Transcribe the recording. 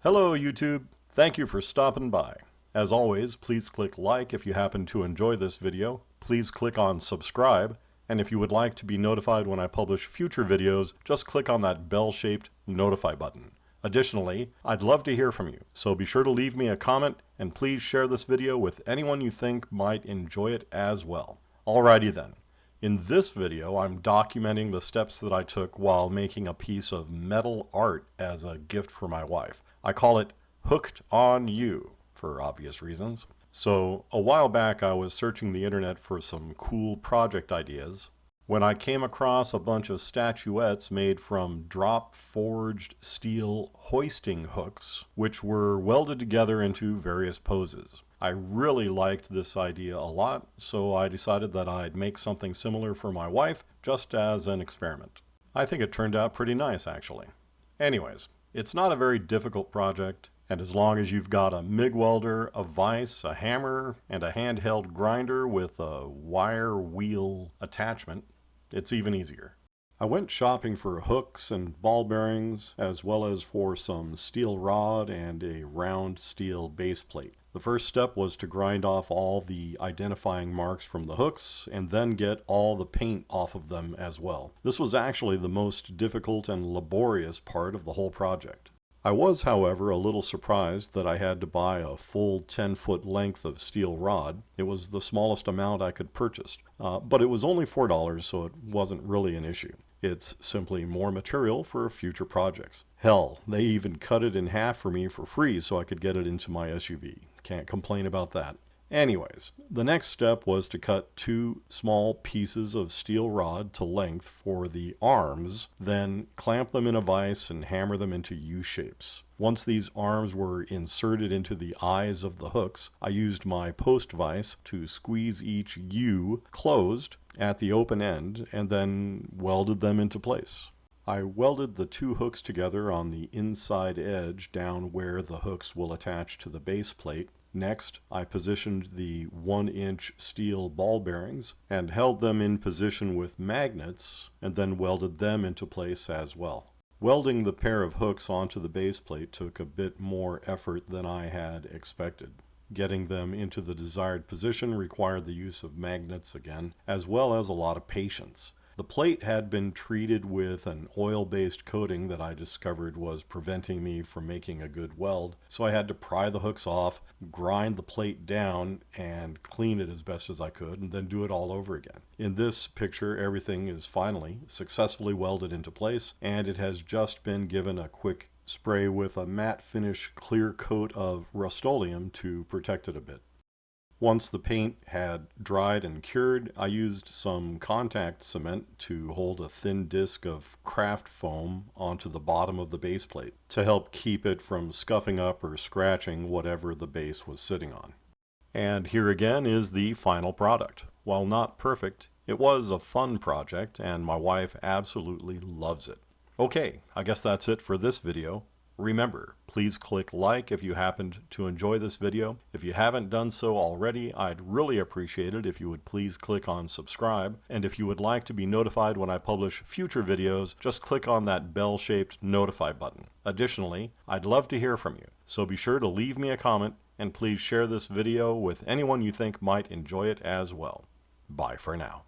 Hello YouTube, thank you for stopping by. As always, please click like if you happen to enjoy this video, please click on subscribe, and if you would like to be notified when I publish future videos, just click on that bell-shaped notify button. Additionally, I'd love to hear from you, so be sure to leave me a comment and please share this video with anyone you think might enjoy it as well. Alrighty then. In this video, I'm documenting the steps that I took while making a piece of metal art as a gift for my wife. I call it Hooked on You, for obvious reasons. So, a while back I was searching the internet for some cool project ideas when I came across a bunch of statuettes made from drop-forged steel hoisting hooks, which were welded together into various poses. I really liked this idea a lot, so I decided that I'd make something similar for my wife, just as an experiment. I think it turned out pretty nice, actually. Anyways, it's not a very difficult project, and as long as you've got a MIG welder, a vise, a hammer, and a handheld grinder with a wire wheel attachment, it's even easier. I went shopping for hooks and ball bearings, as well as for some steel rod and a round steel base plate. The first step was to grind off all the identifying marks from the hooks and then get all the paint off of them as well. This was actually the most difficult and laborious part of the whole project. I was, however, a little surprised that I had to buy a full 10-foot length of steel rod. It was the smallest amount I could purchase, but it was only $4, so it wasn't really an issue. It's simply more material for future projects. Hell, they even cut it in half for me for free so I could get it into my SUV. Can't complain about that. Anyways, the next step was to cut 2 small pieces of steel rod to length for the arms, then clamp them in a vise and hammer them into U-shapes. Once these arms were inserted into the eyes of the hooks, I used my post vise to squeeze each U closed at the open end and then welded them into place. I welded the 2 hooks together on the inside edge down where the hooks will attach to the base plate. Next, I positioned the 1-inch steel ball bearings and held them in position with magnets and then welded them into place as well. Welding the pair of hooks onto the base plate took a bit more effort than I had expected. Getting them into the desired position required the use of magnets again, as well as a lot of patience. The plate had been treated with an oil-based coating that I discovered was preventing me from making a good weld, so I had to pry the hooks off, grind the plate down, and clean it as best as I could, and then do it all over again. In this picture, everything is finally successfully welded into place, and it has just been given a quick spray with a matte finish clear coat of Rust-Oleum to protect it a bit. Once the paint had dried and cured, I used some contact cement to hold a thin disc of craft foam onto the bottom of the base plate to help keep it from scuffing up or scratching whatever the base was sitting on. And here again is the final product. While not perfect, it was a fun project and my wife absolutely loves it. Okay, I guess that's it for this video. Remember, please click like if you happened to enjoy this video. If you haven't done so already, I'd really appreciate it if you would please click on subscribe. And if you would like to be notified when I publish future videos, just click on that bell-shaped notify button. Additionally, I'd love to hear from you, so be sure to leave me a comment and please share this video with anyone you think might enjoy it as well. Bye for now.